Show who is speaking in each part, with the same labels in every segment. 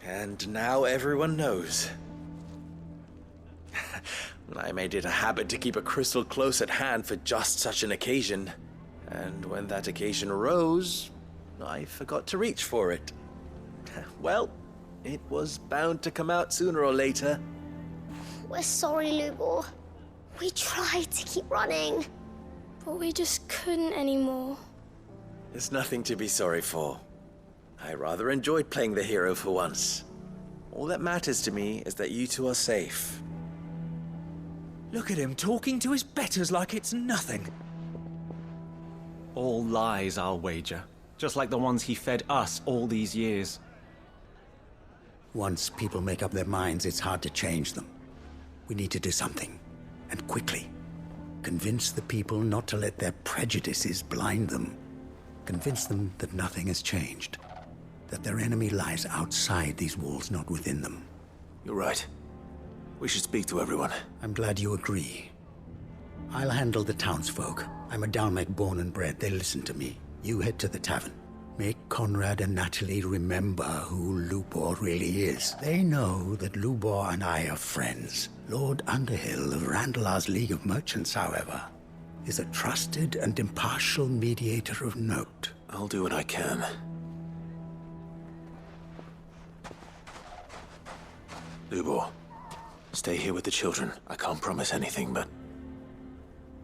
Speaker 1: And now everyone knows. I made it a habit to keep a crystal close at hand for just such an occasion. And when that occasion arose, I forgot to reach for it. Well, it was bound to come out sooner or later.
Speaker 2: We're sorry, Lubor. We tried to keep running.
Speaker 3: But we just couldn't anymore.
Speaker 1: There's nothing to be sorry for. I rather enjoyed playing the hero for once. All that matters to me is that you two are safe.
Speaker 4: Look at him talking to his betters like it's nothing. All lies, I'll wager. Just like the ones he fed us all these years.
Speaker 5: Once people make up their minds, it's hard to change them. We need to do something, and quickly. Convince the people not to let their prejudices blind them. Convince them that nothing has changed. That their enemy lies outside these walls, not within them.
Speaker 6: You're right. We should speak to everyone.
Speaker 5: I'm glad you agree. I'll handle the townsfolk. I'm a Dalmec born and bred. They'll listen to me. You head to the tavern. Make Conrad and Natalie remember who Lubor really is. They know that Lubor and I are friends. Lord Underhill of Randalar's League of Merchants, however, is a trusted and impartial mediator of note.
Speaker 6: I'll do what I can. Lubor, stay here with the children. I can't promise anything, but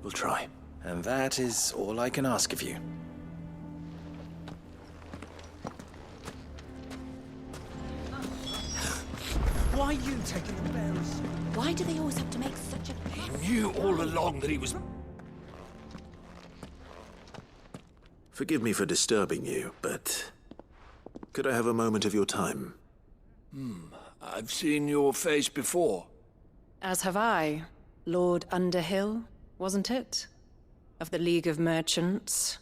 Speaker 6: we'll try.
Speaker 1: And that is all I can ask of you.
Speaker 4: Why are you taking the bearers?
Speaker 7: Why do they always have to make such a...
Speaker 6: He knew all along that he was... Forgive me for disturbing you, but... could I have a moment of your time?
Speaker 8: I've seen your face before.
Speaker 7: As have I. Lord Underhill, wasn't it? Of the League of Merchants.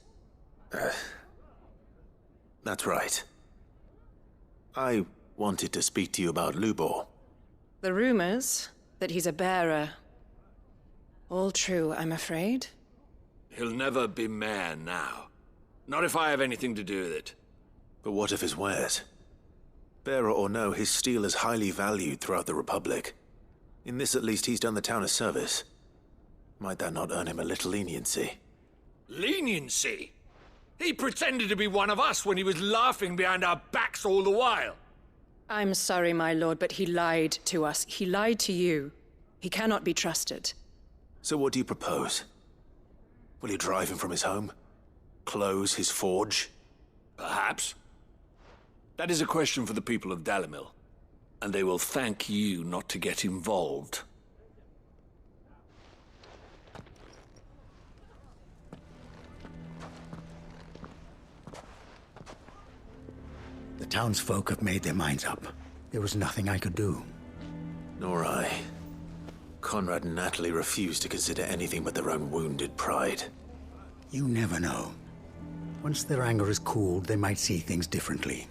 Speaker 6: That's right. I wanted to speak to you about Lubor.
Speaker 7: The rumors that he's a bearer. All true, I'm afraid.
Speaker 8: He'll never be mayor now. Not if I have anything to do with it.
Speaker 6: But what of his wares? Bearer or no, his steel is highly valued throughout the Republic. In this, at least, he's done the town a service. Might that not earn him a little leniency?
Speaker 8: Leniency? He pretended to be one of us when he was laughing behind our backs all the while.
Speaker 7: I'm sorry, my lord, but he lied to us. He lied to you. He cannot be trusted.
Speaker 6: So what do you propose? Will you drive him from his home? Close his forge?
Speaker 8: Perhaps. That is a question for the people of Dalimil. And they will thank you not to get involved.
Speaker 5: The townsfolk have made their minds up. There was nothing I could do.
Speaker 6: Nor I. Conrad and Natalie refused to consider anything but their own wounded pride.
Speaker 5: You never know. Once their anger is cooled, they might see things differently.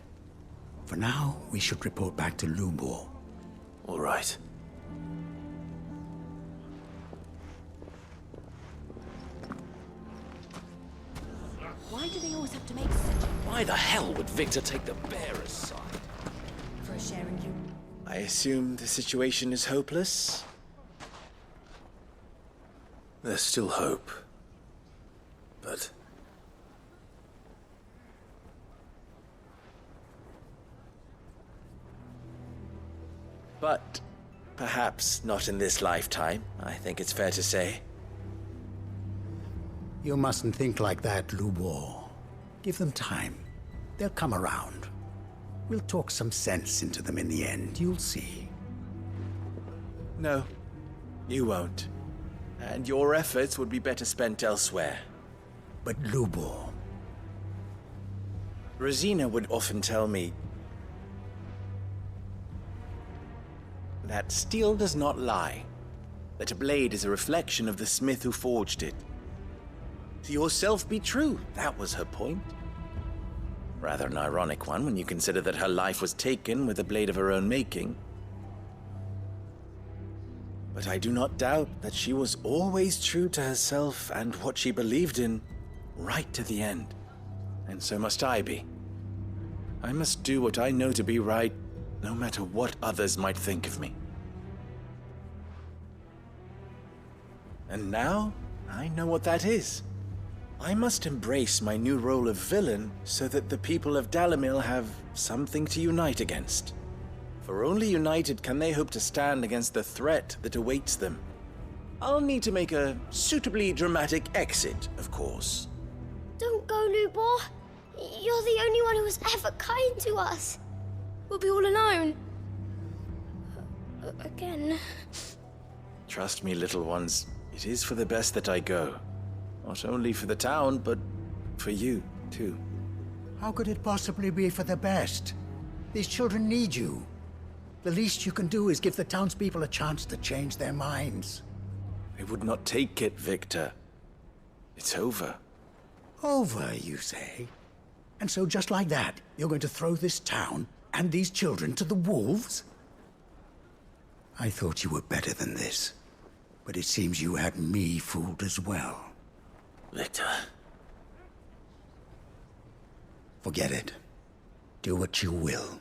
Speaker 5: For now, we should report back to Lubor.
Speaker 6: All right.
Speaker 7: Why do they always have to make such a...
Speaker 4: Why the hell would Victor take the bearer's side?
Speaker 7: For sharing you?
Speaker 1: I assume the situation is hopeless?
Speaker 6: There's still hope. But...
Speaker 1: But perhaps not in this lifetime, I think it's fair to say.
Speaker 5: You mustn't think like that, Lubor. Give them time. They'll come around. We'll talk some sense into them in the end, you'll see.
Speaker 1: No, you won't. And your efforts would be better spent elsewhere.
Speaker 5: But Lubor...
Speaker 1: Rosina would often tell me that steel does not lie, that a blade is a reflection of the smith who forged it. To yourself be true, that was her point. Rather an ironic one when you consider that her life was taken with a blade of her own making. But I do not doubt that she was always true to herself and what she believed in, right to the end. And so must I be. I must do what I know to be right, no matter what others might think of me. And now, I know what that is. I must embrace my new role of villain so that the people of Dalimil have something to unite against. For only united can they hope to stand against the threat that awaits them. I'll need to make a suitably dramatic exit, of course.
Speaker 2: Don't go, Lubor. You're the only one who was ever kind to us.
Speaker 3: We'll be all alone. Again.
Speaker 1: Trust me, little ones. It is for the best that I go. Not only for the town, but for you, too.
Speaker 5: How could it possibly be for the best? These children need you. The least you can do is give the townspeople a chance to change their minds.
Speaker 1: I would not take it, Victor. It's over.
Speaker 5: Over, you say? And so just like that, you're going to throw this town and these children to the wolves? I thought you were better than this. But it seems you had me fooled as well.
Speaker 6: Victor.
Speaker 5: Forget it. Do what you will.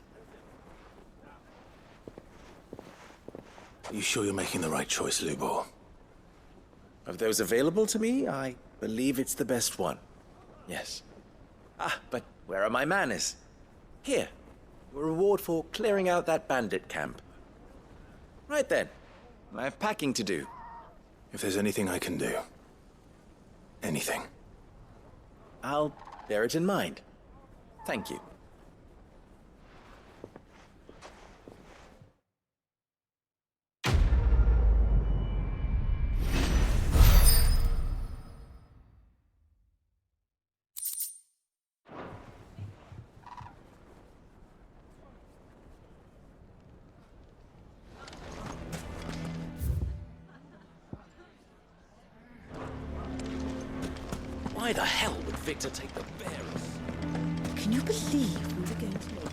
Speaker 6: Are you sure you're making the right choice, Lubor?
Speaker 1: Of those available to me, I believe it's the best one. Yes. Ah, but where are my manners? Here. A reward for clearing out that bandit camp. Right then. I have packing to do.
Speaker 6: If there's anything I can do. Anything.
Speaker 1: I'll bear it in mind. Thank you.
Speaker 9: Why the hell would Victor take the bearers?
Speaker 10: Can you believe we were going to make...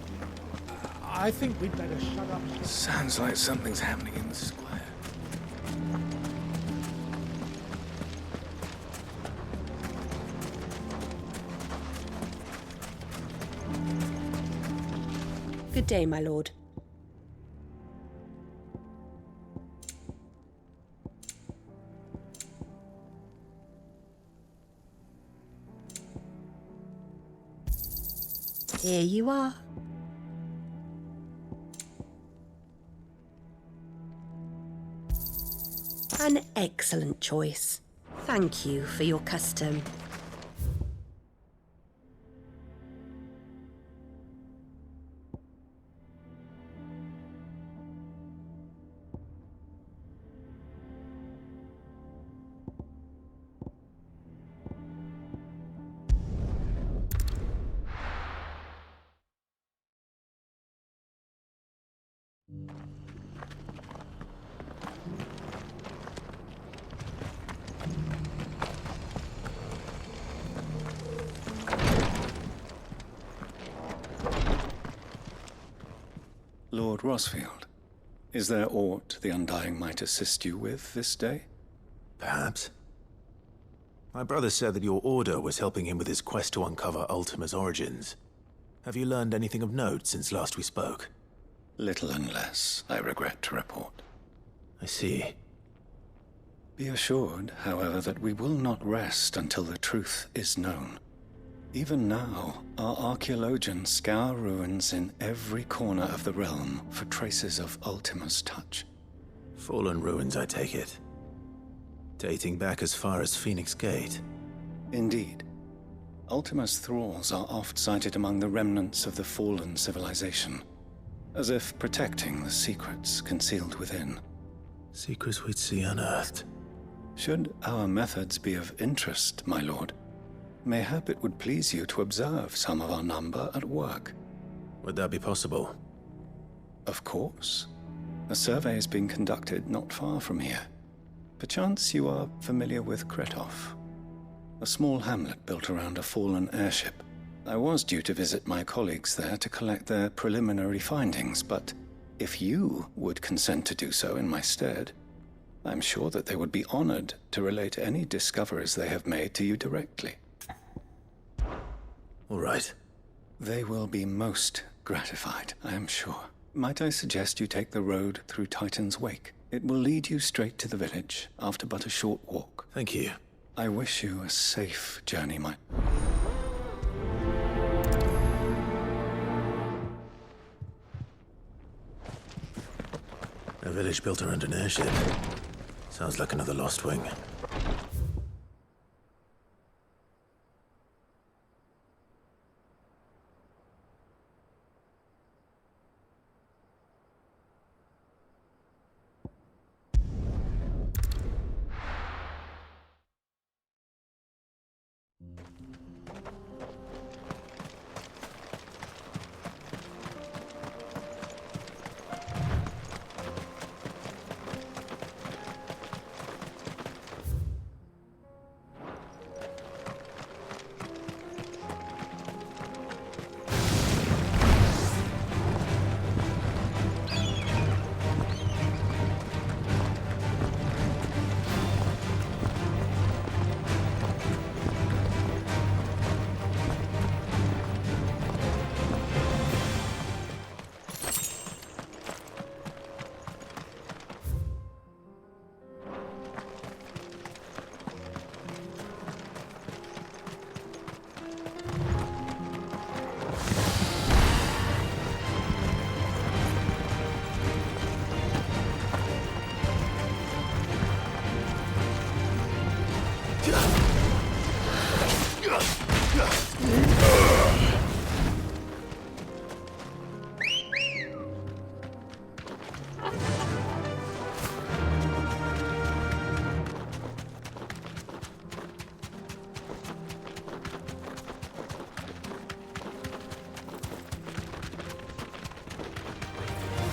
Speaker 11: I think we'd better shut up.
Speaker 8: Sounds like something's happening in the square.
Speaker 10: Good day, my lord. Here you are. An excellent choice. Thank you for your custom.
Speaker 12: Lord Rosfield, is there aught the Undying might assist you with this day?
Speaker 6: Perhaps. My brother said that your order was helping him with his quest to uncover Ultima's origins. Have you learned anything of note since last we spoke?
Speaker 12: Little unless, I regret to report.
Speaker 6: I see.
Speaker 12: Be assured, however, that we will not rest until the truth is known. Even now, our archaeologians scour ruins in every corner of the realm for traces of Ultima's touch.
Speaker 6: Fallen ruins, I take it. Dating back as far as Phoenix Gate.
Speaker 12: Indeed. Ultima's thralls are oft sighted among the remnants of the fallen civilization, as if protecting the secrets concealed within.
Speaker 6: Secrets we'd see unearthed.
Speaker 12: Should our methods be of interest, my lord, mayhap it would please you to observe some of our number at work.
Speaker 6: Would that be possible?
Speaker 12: Of course. A survey is being conducted not far from here. Perchance you are familiar with Kretov, a small hamlet built around a fallen airship. I was due to visit my colleagues there to collect their preliminary findings, but if you would consent to do so in my stead, I'm sure that they would be honored to relate any discoveries they have made to you directly.
Speaker 6: All right.
Speaker 12: They will be most gratified, I am sure. Might I suggest you take the road through Titan's Wake? It will lead you straight to the village, after but a short walk.
Speaker 6: Thank you.
Speaker 12: I wish you a safe journey, my...
Speaker 6: A village built around an airship. Sounds like another Lost Wing.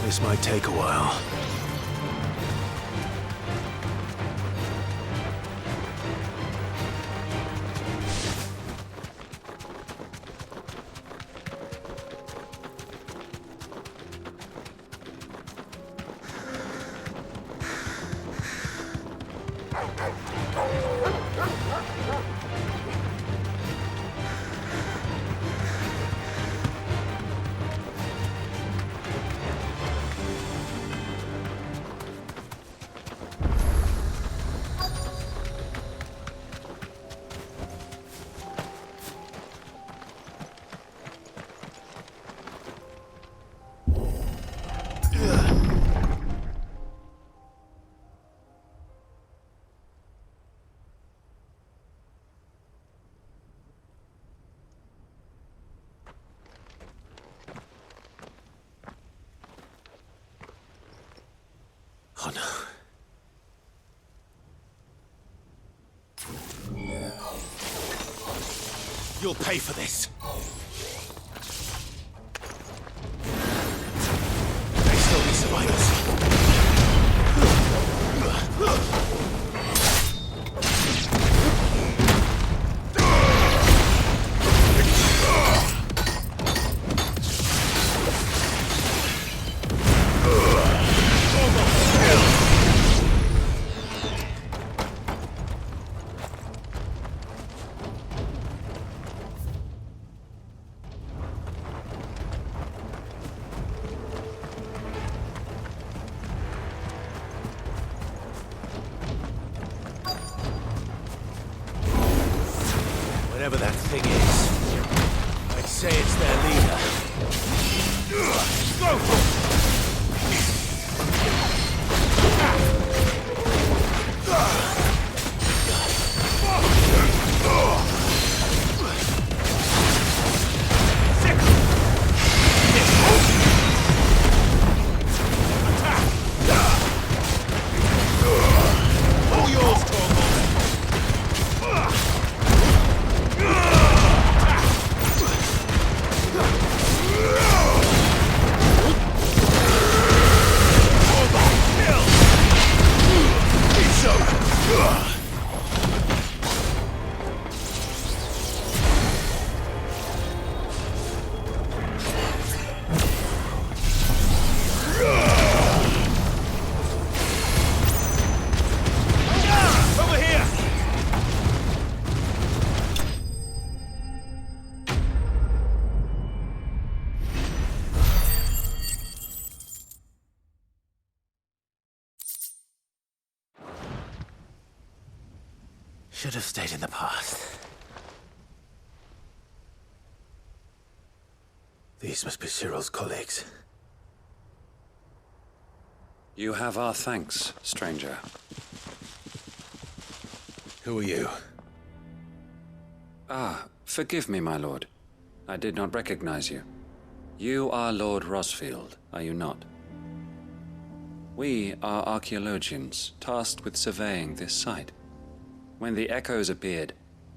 Speaker 6: This might take a while. Oh no. You'll pay for this. May still be survivors. Whatever that thing is, I'd say it's their leader. Go! Should have stayed in the past. These must be Cyril's colleagues.
Speaker 13: You have our thanks, stranger.
Speaker 6: Who are you?
Speaker 13: Ah, forgive me, my lord. I did not recognize you. You are Lord Rosfield, are you not? We are archaeologians, tasked with surveying this site. When the echoes appeared,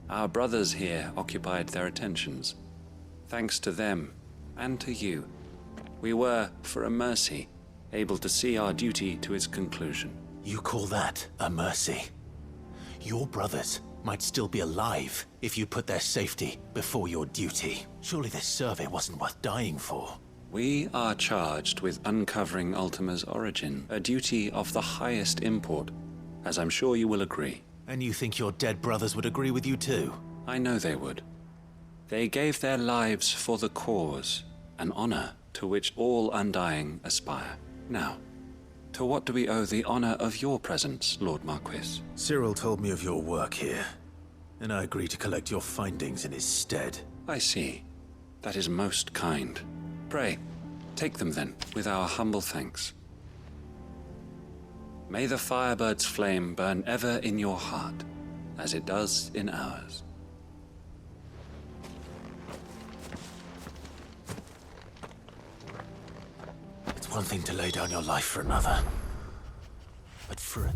Speaker 13: our brothers here occupied their attentions. Thanks to them, and to you, we were, for a mercy, able to see our duty to its conclusion.
Speaker 6: You call that a mercy? Your brothers might still be alive if you put their safety before your duty. Surely this survey wasn't worth dying for.
Speaker 13: We are charged with uncovering Ultima's origin, a duty of the highest import, as I'm sure you will agree.
Speaker 6: And you think your dead brothers would agree with you too?
Speaker 13: I know they would. They gave their lives for the cause, an honor to which all Undying aspire. Now, to what do we owe the honor of your presence, Lord Marquis?
Speaker 6: Cyril told me of your work here, and I agreed to collect your findings in his stead.
Speaker 13: I see. That is most kind. Pray, take them then, with our humble thanks. May the Firebird's flame burn ever in your heart, as it does in ours.
Speaker 6: It's one thing to lay down your life for another, but for it.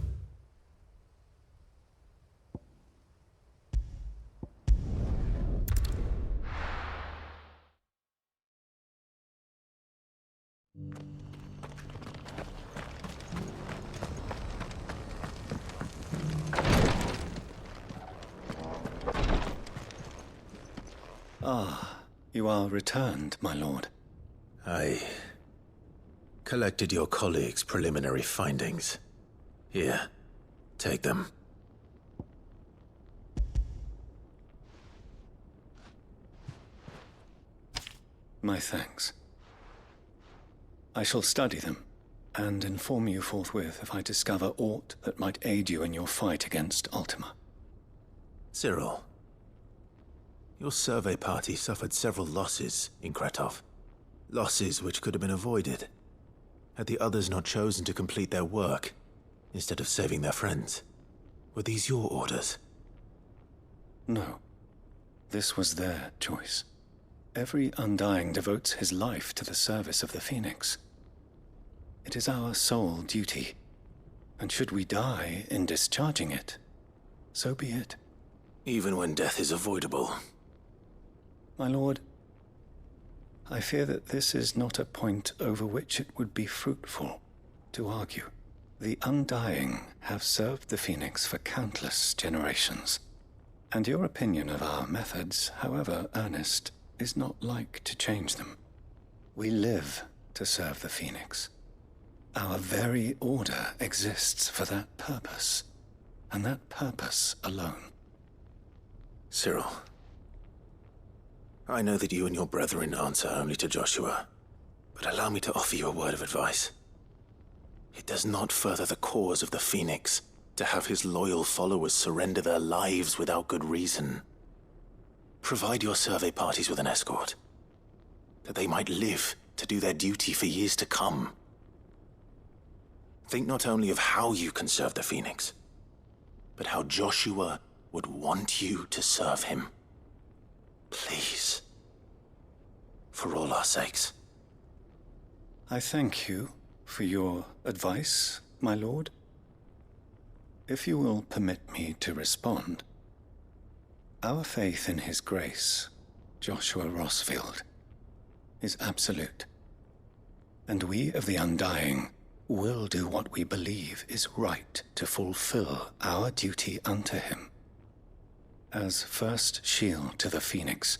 Speaker 12: Ah, you are returned, my lord.
Speaker 6: I collected your colleagues' preliminary findings. Here, take them.
Speaker 12: My thanks. I shall study them, and inform you forthwith if I discover aught that might aid you in your fight against Ultima.
Speaker 6: Cyril, your survey party suffered several losses in Kretov. Losses which could have been avoided, had the others not chosen to complete their work, instead of saving their friends. Were these your orders?
Speaker 12: No. This was their choice. Every Undying devotes his life to the service of the Phoenix. It is our sole duty, and should we die in discharging it, so be it.
Speaker 6: Even when death is avoidable.
Speaker 12: My lord, I fear that this is not a point over which it would be fruitful to argue. The Undying have served the Phoenix for countless generations, and your opinion of our methods, however earnest, is not like to change them. We live to serve the Phoenix. Our very order exists for that purpose, and that purpose alone.
Speaker 6: Cyril, I know that you and your brethren answer only to Joshua, but allow me to offer you a word of advice. It does not further the cause of the Phoenix to have his loyal followers surrender their lives without good reason. Provide your survey parties with an escort, that they might live to do their duty for years to come. Think not only of how you can serve the Phoenix, but how Joshua would want you to serve him. Please. For all our sakes.
Speaker 12: I thank you for your advice, my lord. If you will permit me to respond, our faith in his grace, Joshua Rosfield, is absolute. And we of the Undying will do what we believe is right to fulfill our duty unto him. As first shield to the Phoenix,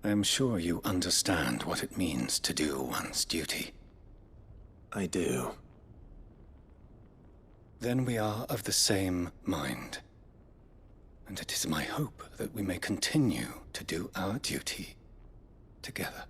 Speaker 12: I am sure you understand what it means to do one's duty.
Speaker 6: I do.
Speaker 12: Then we are of the same mind. And it is my hope that we may continue to do our duty together.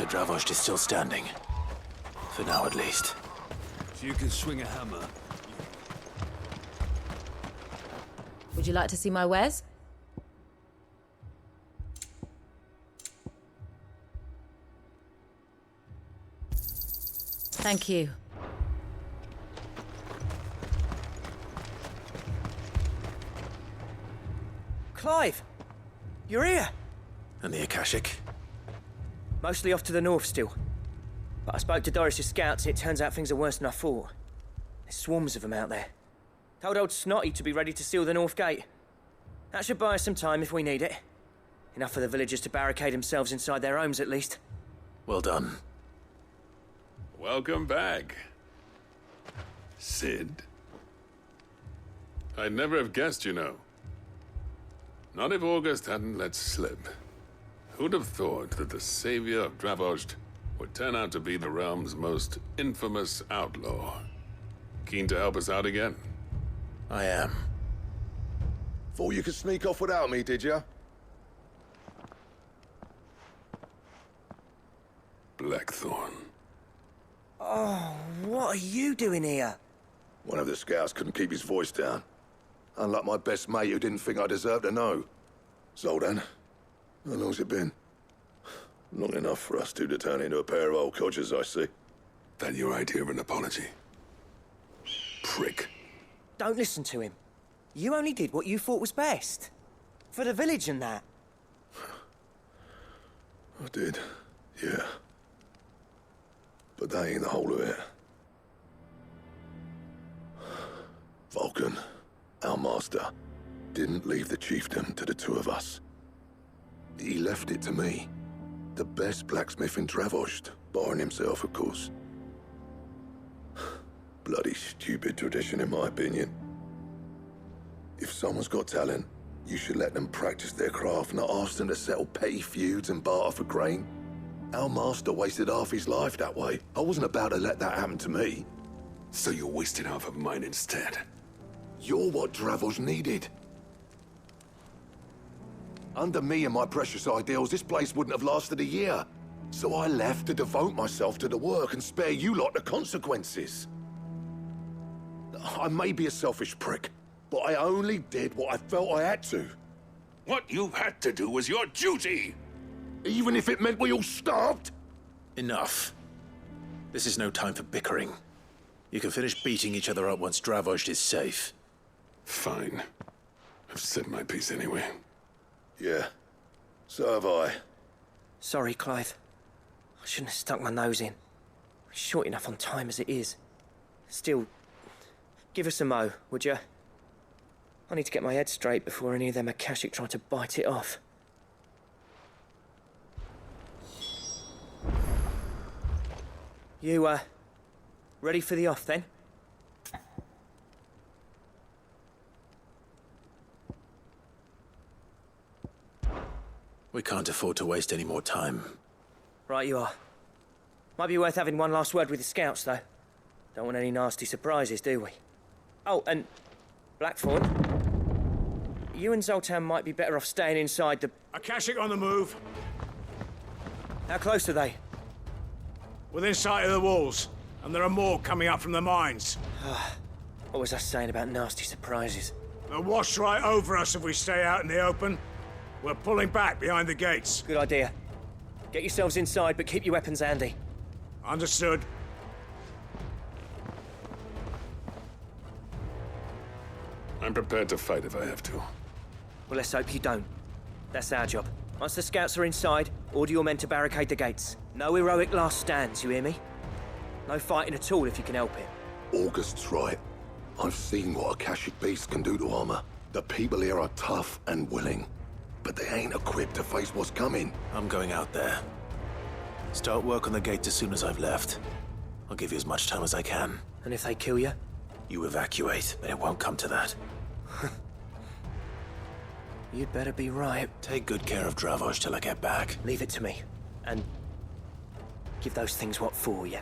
Speaker 6: Dravost is still standing. For now, at least.
Speaker 8: If you can swing a hammer...
Speaker 14: Would you like to see my wares? Thank you.
Speaker 15: Clive! You're here!
Speaker 6: And the Akashic?
Speaker 15: Mostly off to the north still. But I spoke to Doris's scouts, it turns out things are worse than I thought. There's swarms of them out there. Told old Snotty to be ready to seal the north gate. That should buy us some time if we need it. Enough for the villagers to barricade themselves inside their homes, at least.
Speaker 6: Well done.
Speaker 16: Welcome back, Sid. I'd never have guessed, you know. Not if August hadn't let slip. Who'd have thought that the savior of Dravost would turn out to be the realm's most infamous outlaw? Keen to help us out again?
Speaker 6: I am.
Speaker 17: Thought you could sneak off without me, did ya?
Speaker 16: Blackthorn.
Speaker 15: Oh, what are you doing here?
Speaker 17: One of the scouts couldn't keep his voice down. Unlike my best mate who didn't think I deserved to know. Zoldan, how long's it been? Long enough for us two to turn into a pair of old codgers, I see.
Speaker 16: That your idea of an apology? Prick.
Speaker 15: Don't listen to him. You only did what you thought was best. For the village and that.
Speaker 17: I did, yeah. But that ain't the whole of it. Vulcan, our master, didn't leave the chiefdom to the two of us. He left it to me. The best blacksmith in Dravost, barring himself, of course. Bloody stupid tradition, in my opinion. If someone's got talent, you should let them practice their craft, not ask them to settle petty feuds and barter for grain. Our master wasted half his life that way. I wasn't about to let that happen to me.
Speaker 16: So you wasted half of mine instead?
Speaker 17: You're what Dravost needed. Under me and my precious ideals, this place wouldn't have lasted a year. So I left to devote myself to the work and spare you lot the consequences. I may be a selfish prick, but I only did what I felt I had to.
Speaker 16: What you had to do was your duty!
Speaker 17: Even if it meant we all starved?
Speaker 6: Enough. This is no time for bickering. You can finish beating each other up once Dravost is safe.
Speaker 16: Fine. I've said my piece anyway.
Speaker 17: Yeah, so have I.
Speaker 15: Sorry, Clive. I shouldn't have stuck my nose in. We're short enough on time as it is. Still, give us a mo, would you? I need to get my head straight before any of them Akashic try to bite it off. You, ready for the off, then?
Speaker 6: We can't afford to waste any more time.
Speaker 15: Right you are. Might be worth having one last word with the scouts, though. Don't want any nasty surprises, do we? Oh, and Blackthorn, you and Zoltan might be better off staying inside the...
Speaker 8: Akashic on the move.
Speaker 15: How close are they?
Speaker 8: Within sight of the walls, and there are more coming up from the mines.
Speaker 15: What was I saying about nasty surprises?
Speaker 8: They'll wash right over us if we stay out in the open. We're pulling back behind the gates.
Speaker 15: Good idea. Get yourselves inside, but keep your weapons handy.
Speaker 8: Understood.
Speaker 16: I'm prepared to fight if I have to.
Speaker 15: Well, let's hope you don't. That's our job. Once the scouts are inside, order your men to barricade the gates. No heroic last stands, you hear me? No fighting at all if you can help it.
Speaker 17: August's right. I've seen what Akashic beasts can do to armor. The people here are tough and willing, but they ain't equipped to face what's coming.
Speaker 6: I'm going out there. Start work on the gate as soon as I've left. I'll give you as much time as I can.
Speaker 15: And if they kill you?
Speaker 6: You evacuate, but it won't come to that.
Speaker 15: You'd better be right.
Speaker 6: Take good care of Dravost till I get back.
Speaker 15: Leave it to me. And give those things what for, yeah?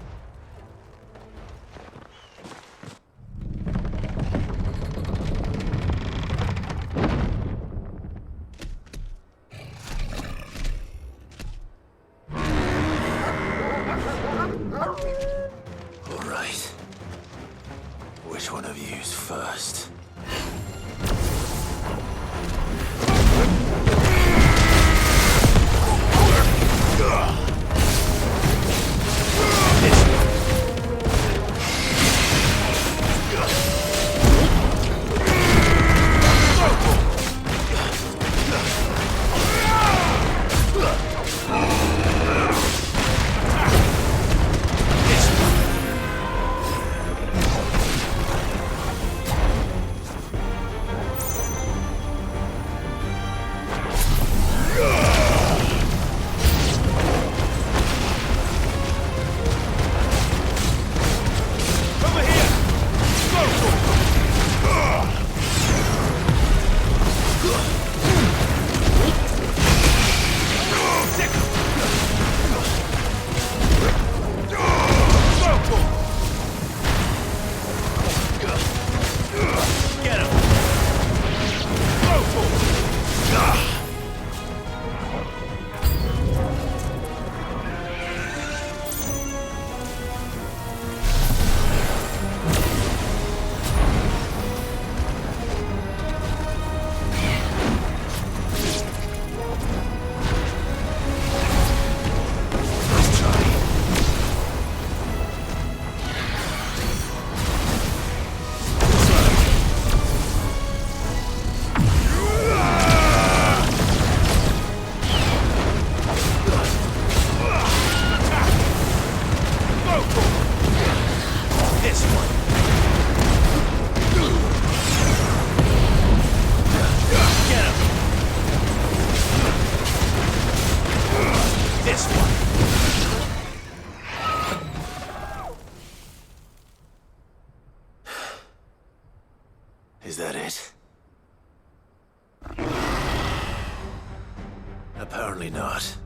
Speaker 6: Apparently not.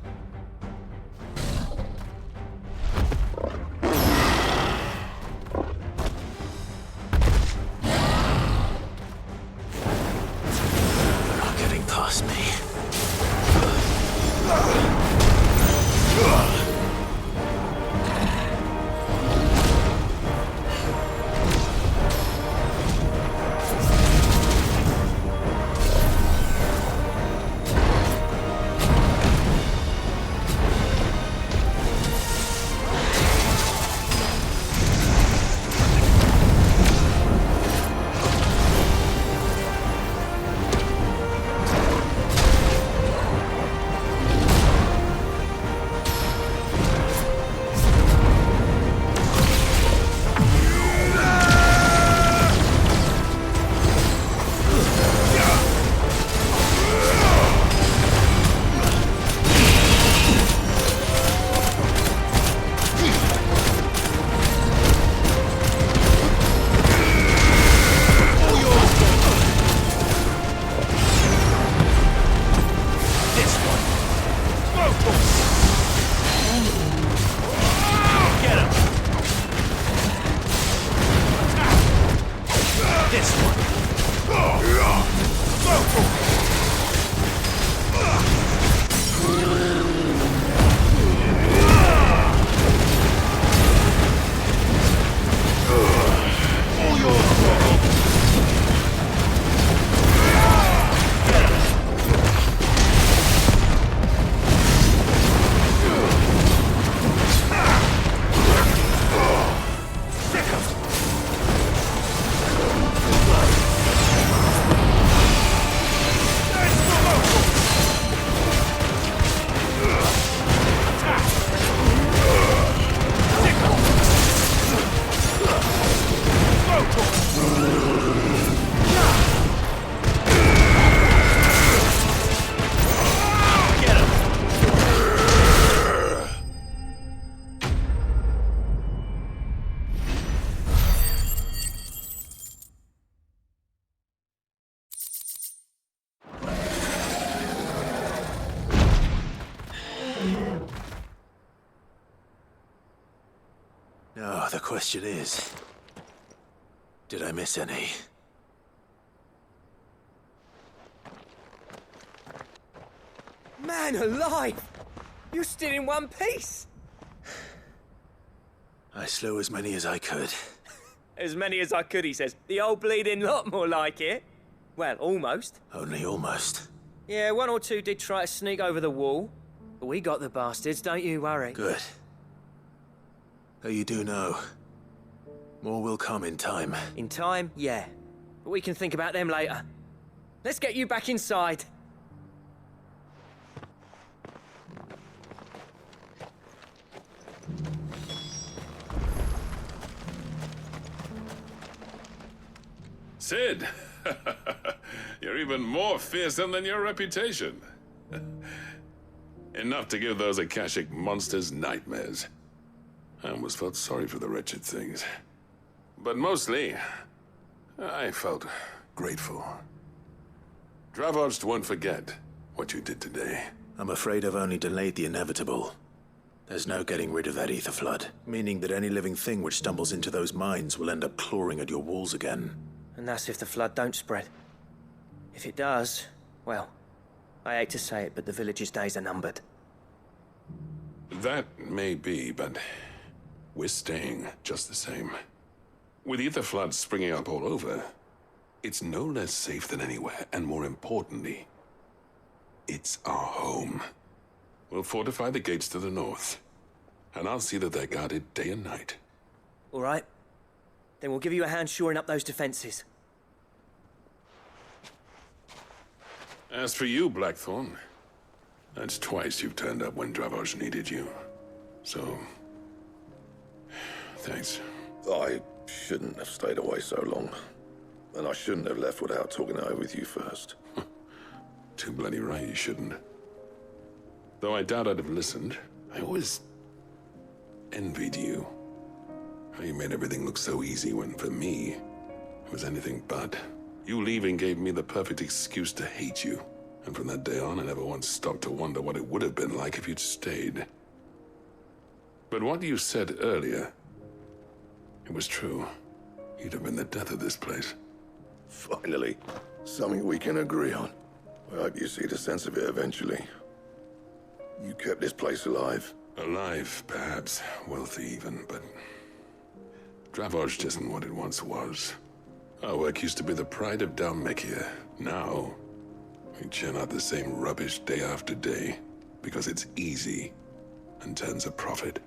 Speaker 6: They're not getting past me. Now, the question is, did I miss any?
Speaker 15: Man alive! You're still in one piece!
Speaker 6: I slew as many as I could.
Speaker 15: As many as I could, he says. The old bleeding lot, more like it. Well, almost.
Speaker 6: Only almost.
Speaker 15: Yeah, one or two did try to sneak over the wall. But we got the bastards, don't you worry.
Speaker 6: Good. Though you do know, more will come in time.
Speaker 15: In time, yeah. But we can think about them later. Let's get you back inside.
Speaker 16: Sid! You're even more fearsome than your reputation. Enough to give those Akashic monsters nightmares. I almost felt sorry for the wretched things. But mostly, I felt grateful. Dravoged won't forget what you did today.
Speaker 6: I'm afraid I've only delayed the inevitable. There's no getting rid of that ether flood, meaning that any living thing which stumbles into those mines will end up clawing at your walls again.
Speaker 15: And that's if the flood don't spread. If it does, well, I hate to say it, but the village's days are numbered.
Speaker 16: That may be, but we're staying just the same. With ether floods springing up all over, it's no less safe than anywhere, and more importantly, it's our home. We'll fortify the gates to the north, and I'll see that they're guarded day and night.
Speaker 15: All right. Then we'll give you a hand shoring up those defenses.
Speaker 16: As for you, Blackthorn, that's twice you've turned up when Dravos needed you. So, thanks.
Speaker 17: I shouldn't have stayed away so long. And I shouldn't have left without talking it over with you first.
Speaker 16: Too bloody right you shouldn't. Though I doubt I'd have listened. I always envied you. How you made everything look so easy when, for me, it was anything but. You leaving gave me the perfect excuse to hate you. And from that day on, I never once stopped to wonder what it would have been like if you'd stayed. But what you said earlier, it was true. You'd have been the death of this place.
Speaker 17: Finally, something we can agree on. I hope you see the sense of it eventually. You kept this place alive.
Speaker 16: Alive, perhaps. Wealthy even, but... Dravozd isn't what it once was. Our work used to be the pride of Dalmekia. Now, we churn out the same rubbish day after day because it's easy and turns a profit.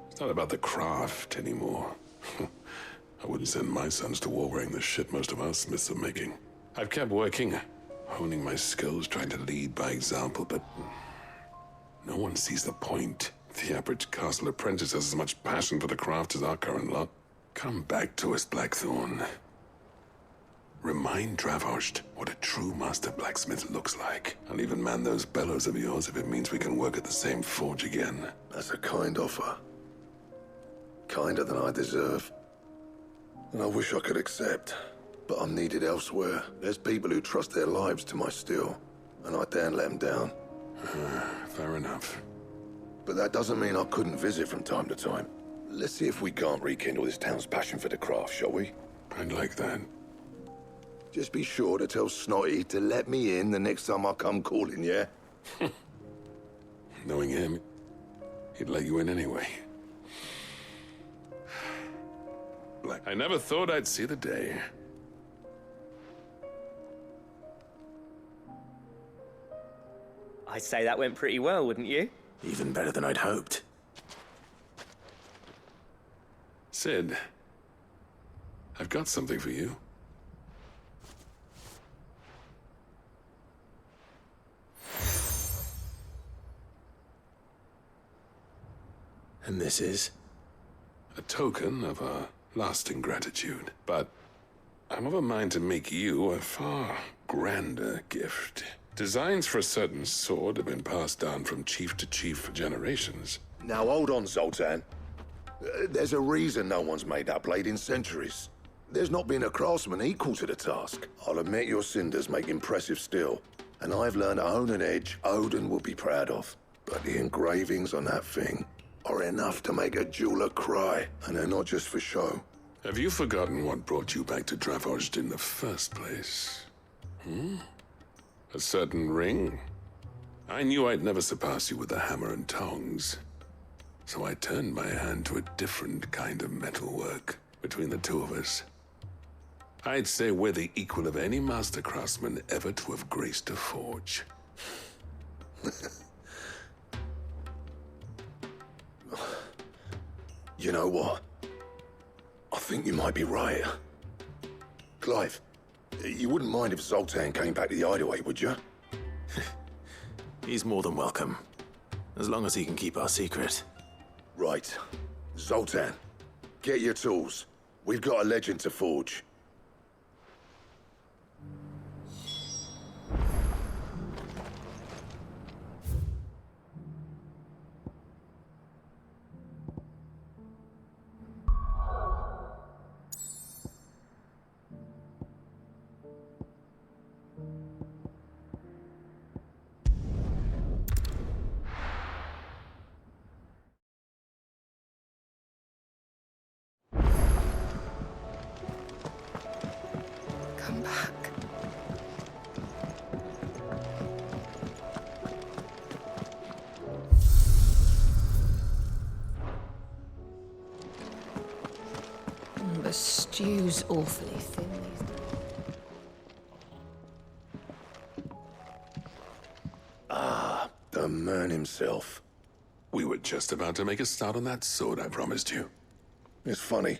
Speaker 16: It's not about the craft anymore. I wouldn't send my sons to war wearing the shit most of our smiths are making. I've kept working, honing my skills, trying to lead by example, but no one sees the point. The average castle apprentice has as much passion for the craft as our current lot. Come back to us, Blackthorn. Remind Dravozd what a true master blacksmith looks like. I'll even man those bellows of yours if it means we can work at the same forge again.
Speaker 17: That's a kind offer. Kinder than I deserve. And I wish I could accept, but I'm needed elsewhere. There's people who trust their lives to my steel, and I daren't let them down.
Speaker 16: Fair enough.
Speaker 17: But that doesn't mean I couldn't visit from time to time. Let's see if we can't rekindle this town's passion for the craft, shall we?
Speaker 16: I'd like that.
Speaker 17: Just be sure to tell Snotty to let me in the next time I come calling, yeah?
Speaker 16: Knowing him, he'd let you in anyway. I never thought I'd see the day.
Speaker 15: I'd say that went pretty well, wouldn't you?
Speaker 6: Even better than I'd hoped.
Speaker 16: Sid, I've got something for you.
Speaker 6: And this is?
Speaker 16: A token of our lasting gratitude. But I'm of a mind to make you a far grander gift. Designs for a certain sword have been passed down from chief to chief for generations.
Speaker 17: Now hold on, Zoltan. There's a reason no one's made that blade in centuries. There's not been a craftsman equal to the task. I'll admit your cinders make impressive steel, and I've learned to hone an edge Odin will be proud of. But the engravings on that thing are enough to make a jeweler cry, and they're not just for show.
Speaker 16: Have you forgotten what brought you back to Dravozd in the first place? A certain ring? I knew I'd never surpass you with the hammer and tongs. So I turned my hand to a different kind of metalwork between the two of us. I'd say we're the equal of any master craftsman ever to have graced a forge.
Speaker 17: You know what? I think you might be right. Clive, you wouldn't mind if Zoltan came back to the Hideaway, would you?
Speaker 6: He's more than welcome. As long as he can keep our secret.
Speaker 17: Right. Zoltan, get your tools. We've got a legend to forge.
Speaker 7: Come back. The stew's awfully thin these days.
Speaker 17: Ah, the man himself.
Speaker 16: We were just about to make a start on that sword I promised you.
Speaker 17: It's funny,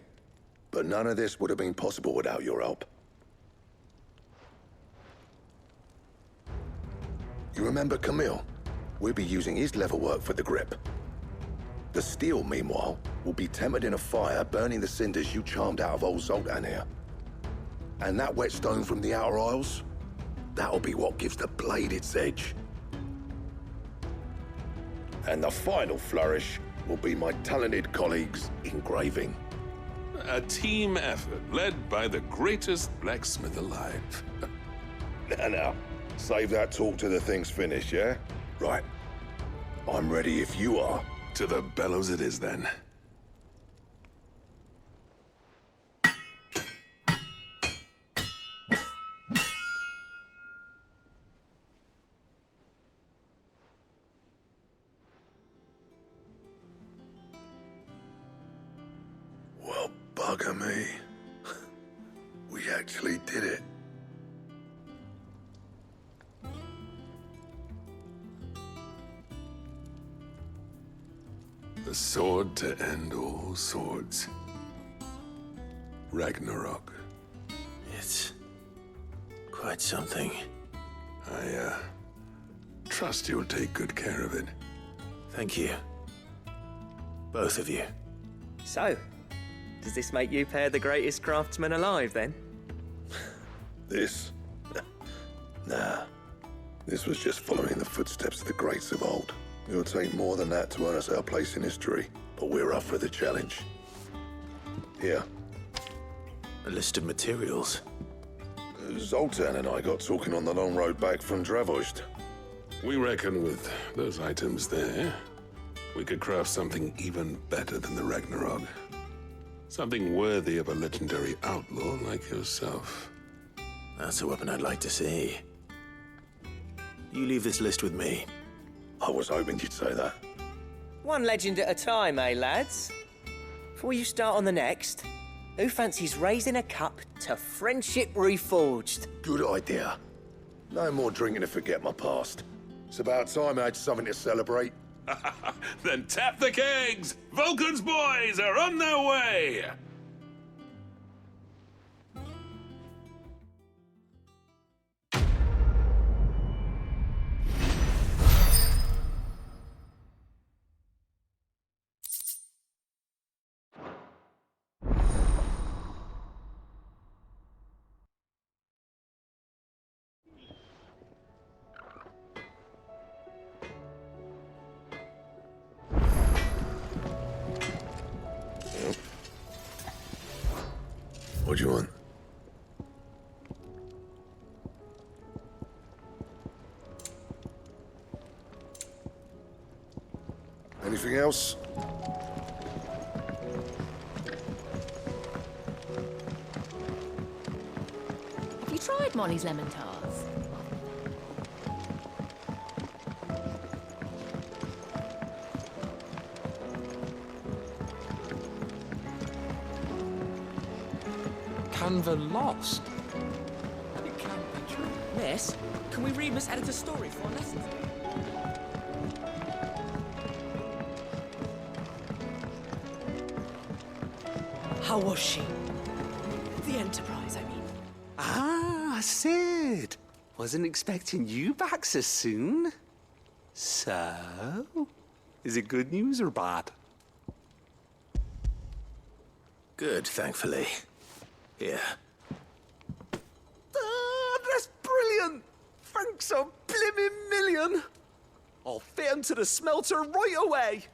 Speaker 17: but none of this would have been possible without your help. You remember Camille? We'll be using his leatherwork for the grip. The steel, meanwhile, will be tempered in a fire, burning the cinders you charmed out of old Zoltan here. And that whetstone from the Outer Isles, that'll be what gives the blade its edge. And the final flourish will be my talented colleagues' engraving.
Speaker 16: A team effort led by the greatest blacksmith alive.
Speaker 17: Now, Save that talk till the thing's finished, yeah? Right. I'm ready if you are.
Speaker 16: To the bellows it is, then.
Speaker 17: Well, bugger me. We actually did it.
Speaker 16: The sword to end all swords. Ragnarok.
Speaker 6: It's quite something.
Speaker 16: I trust you'll take good care of it.
Speaker 6: Thank you. Both of you.
Speaker 15: So, does this make you pair the greatest craftsman alive, then?
Speaker 17: This? Nah. This was just following the footsteps of the greats of old. It'll take more than that to earn us our place in history, but we're up for the challenge. Here.
Speaker 6: A list of materials.
Speaker 17: Zoltan and I got talking on the long road back from Dravost.
Speaker 16: We reckon with those items there, we could craft something even better than the Ragnarok. Something worthy of a legendary outlaw like yourself.
Speaker 6: That's a weapon I'd like to see. You leave this list with me.
Speaker 17: I was hoping you'd say that.
Speaker 15: One legend at a time, eh, lads? Before you start on the next, who fancies raising a cup to friendship reforged?
Speaker 17: Good idea. No more drinking to forget my past. It's about time I had something to celebrate.
Speaker 16: Then tap the kegs! Vulcan's boys are on their way!
Speaker 17: What do you want? Anything else?
Speaker 14: Have you tried Molly's lemon tarts?
Speaker 9: Canva lost. It can't be true.
Speaker 15: Miss, can we read Miss Editor's story for our lessons?
Speaker 18: How was she? The Enterprise, I mean.
Speaker 19: Ah, Sid. Wasn't expecting you back so soon. So, is it good news or bad?
Speaker 6: Good, thankfully. Here.
Speaker 19: Ah, that's brilliant! Thanks a blimmin' million! I'll fit 'em to the smelter right away!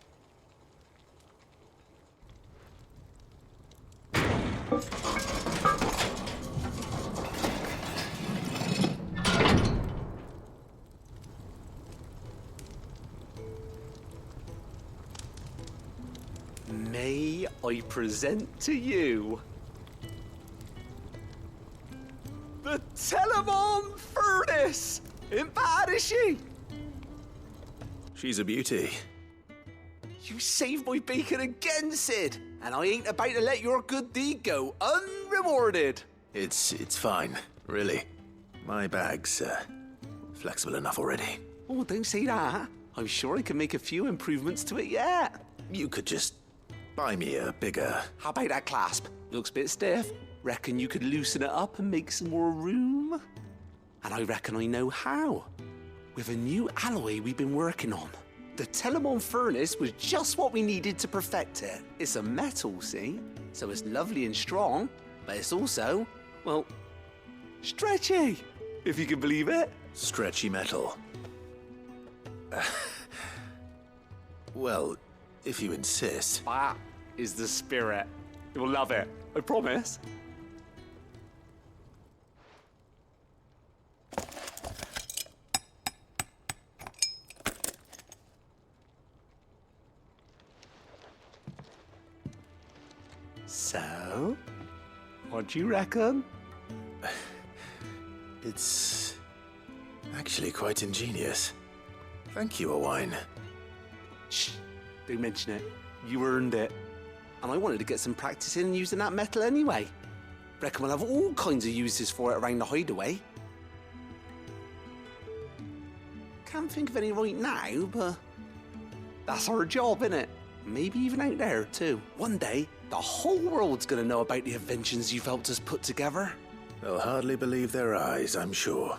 Speaker 19: May I present to you the Telemon Furnace! Ain't bad, is she?
Speaker 6: She's a beauty.
Speaker 19: You saved my bacon again, Sid, and I ain't about to let your good deed go unrewarded.
Speaker 6: It's fine, really. My bag's flexible enough already.
Speaker 19: Oh, don't say that. I'm sure I can make a few improvements to it yet.
Speaker 6: You could just buy me a bigger...
Speaker 19: How about that clasp? Looks a bit stiff. Reckon you could loosen it up and make some more room? And I reckon I know how. With a new alloy we've been working on. The Telemon Furnace was just what we needed to perfect it. It's a metal, see? So it's lovely and strong, but it's also, well, stretchy, if you can believe it.
Speaker 6: Stretchy metal. Well, if you insist.
Speaker 19: That is the spirit. You'll love it, I promise. So, what do you reckon?
Speaker 6: It's actually quite ingenious. Thank you, Owain.
Speaker 19: Shh, don't mention it. You earned it. And I wanted to get some practice in using that metal anyway. Reckon we'll have all kinds of uses for it around the hideaway. Can't think of any right now, but that's our job, innit? Maybe even out there, too. One day, the whole world's gonna know about the inventions you've helped us put together.
Speaker 6: They'll hardly believe their eyes, I'm sure.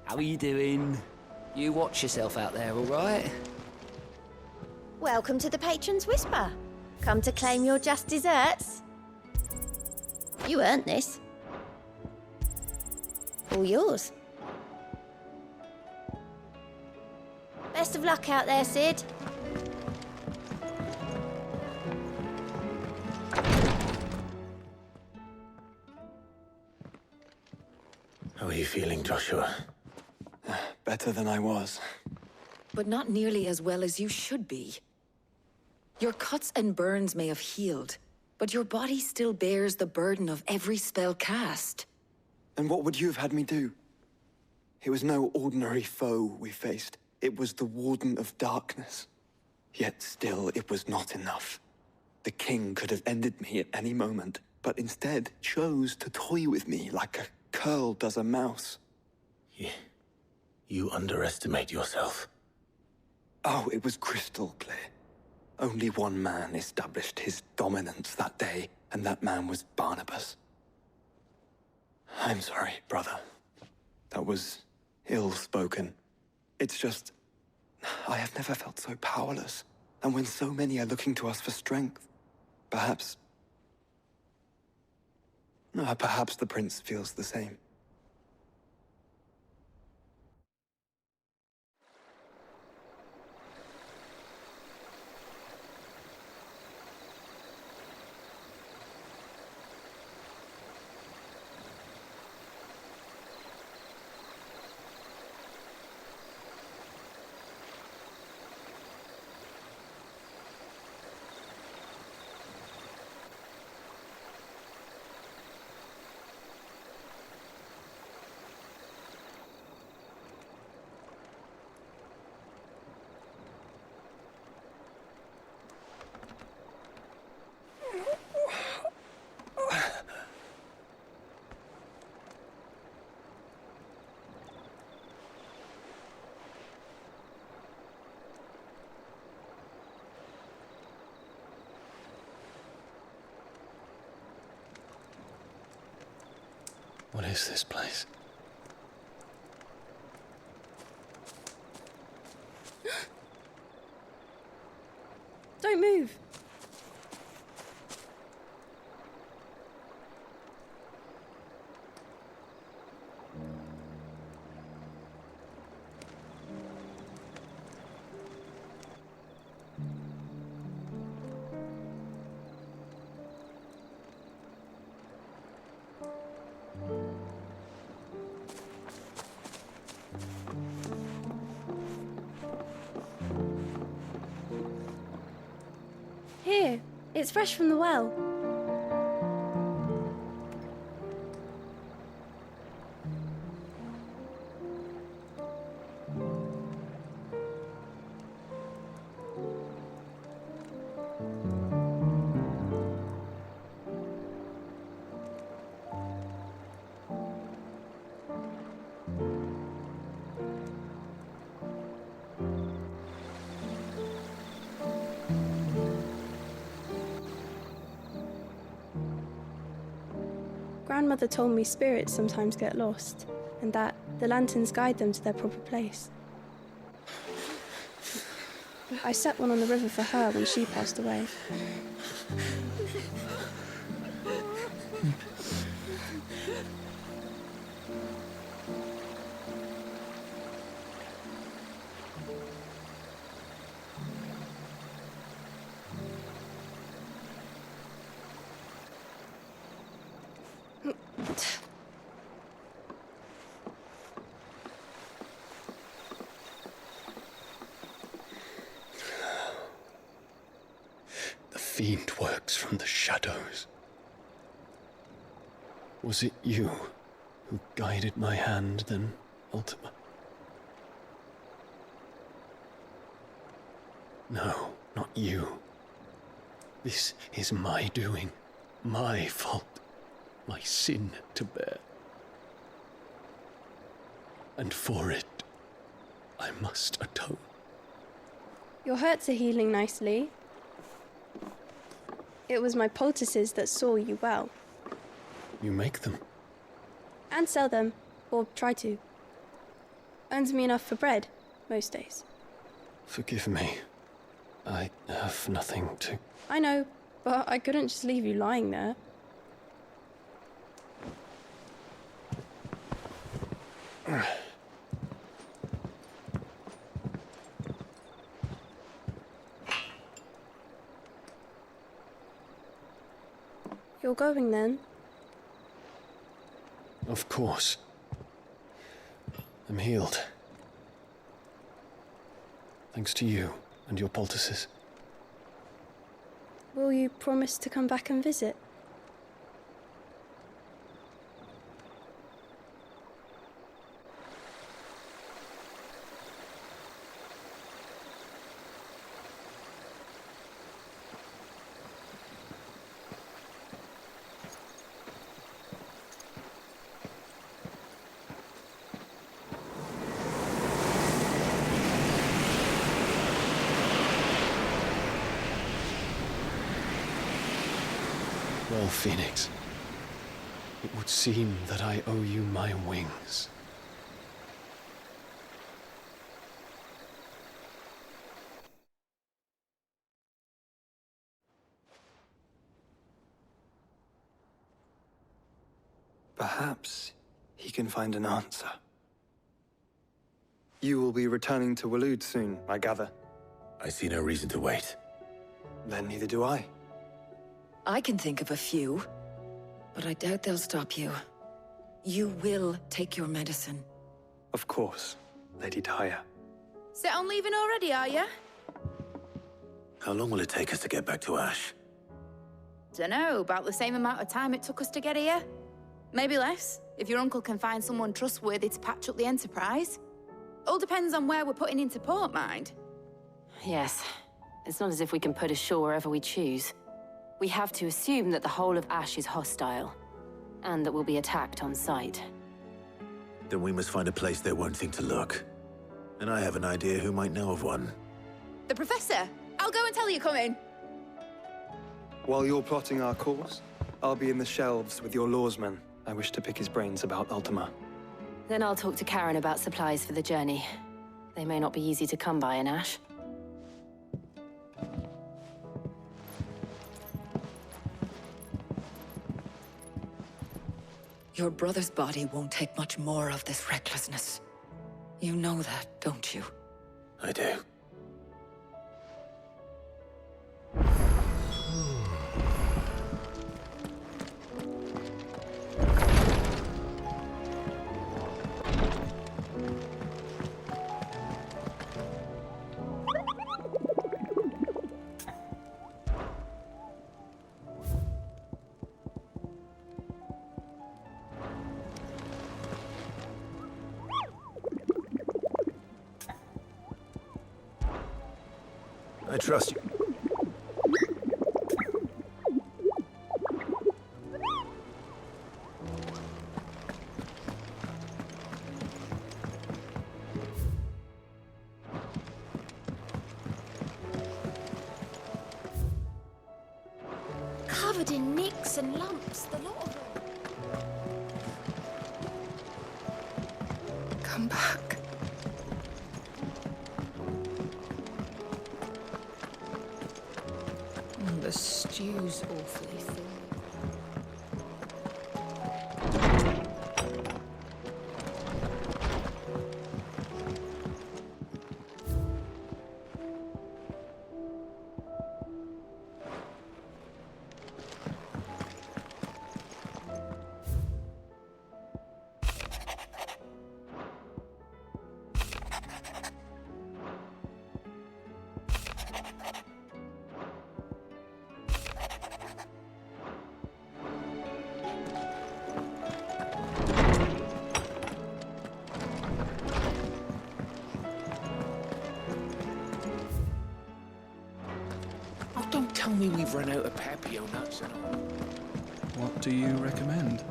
Speaker 9: How are you doing? You watch yourself out there, all right?
Speaker 2: Welcome to the Patron's Whisper. Come to claim your just desserts. You earned this. All yours. Best of luck out there, Sid.
Speaker 6: How are you feeling, Joshua?
Speaker 20: Better than I was.
Speaker 7: But not nearly as well as you should be. Your cuts and burns may have healed, but your body still bears the burden of every spell cast.
Speaker 20: And what would you have had me do? It was no ordinary foe we faced. It was the Warden of Darkness. Yet still, it was not enough. The king could have ended me at any moment, but instead chose to toy with me like a curl does a mouse.
Speaker 6: Yeah. You underestimate yourself.
Speaker 20: Oh, it was crystal clear. Only one man established his dominance that day, and that man was Barnabas. I'm sorry, brother. That was ill-spoken. It's just, I have never felt so powerless. And when so many are looking to us for strength, perhaps the prince feels the same.
Speaker 12: What is this place?
Speaker 3: Don't move. Here, it's fresh from the well. Grandmother told me spirits sometimes get lost, and that the lanterns guide them to their proper place. I set one on the river for her when she passed away.
Speaker 12: The fiend works from the shadows. Was it you who guided my hand then, Ultima? No, not you. This is my doing, my fault, my sin to bear. And for it, I must atone.
Speaker 3: Your hurts are healing nicely. It was my poultices that saw you well.
Speaker 12: You make them?
Speaker 3: And sell them, or try to. Earns me enough for bread, most days.
Speaker 12: Forgive me. I have nothing to...
Speaker 3: I know, but I couldn't just leave you lying there. You're going then?
Speaker 12: Of course. I'm healed. Thanks to you and your poultices.
Speaker 3: Will you promise to come back and visit?
Speaker 12: Well, Phoenix, it would seem that I owe you my wings.
Speaker 20: Perhaps he can find an answer. You will be returning to Waloed soon, I gather.
Speaker 6: I see no reason to wait.
Speaker 20: Then neither do I.
Speaker 7: I can think of a few, but I doubt they'll stop you. You will take your medicine.
Speaker 20: Of course, Lady Daya.
Speaker 2: Set on leaving already, are you?
Speaker 6: How long will it take us to get back to Ash?
Speaker 2: Dunno, about the same amount of time it took us to get here. Maybe less, if your uncle can find someone trustworthy to patch up the Enterprise. All depends on where we're putting into port, mind.
Speaker 21: Yes. It's not as if we can put ashore wherever we choose. We have to assume that the whole of Ash is hostile, and that we'll be attacked on sight.
Speaker 6: Then we must find a place they won't think to look. And I have an idea who might know of one.
Speaker 2: The Professor! I'll go and tell you come in.
Speaker 20: While you're plotting our course, I'll be in the shelves with your lawsman. I wish to pick his brains about Ultima.
Speaker 21: Then I'll talk to Karen about supplies for the journey. They may not be easy to come by in Ash.
Speaker 7: Your brother's body won't take much more of this recklessness. You know that, don't you?
Speaker 6: I do. I trust you.
Speaker 2: Covered in nicks and lumps, the lot of them. Come back. The stew's awfully thin.
Speaker 9: Don't tell me we've run out of Papio nuts and all.
Speaker 4: What do you recommend?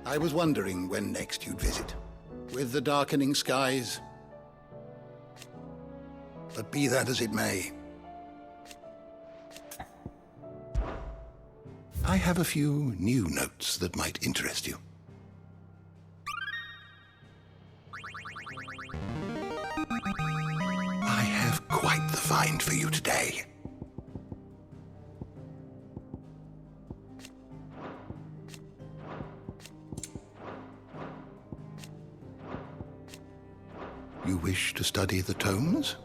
Speaker 5: I was wondering when next you'd visit. With the darkening skies. But be that as it may, I have a few new notes that might interest you. I have quite the find for you today. You wish to study the tomes?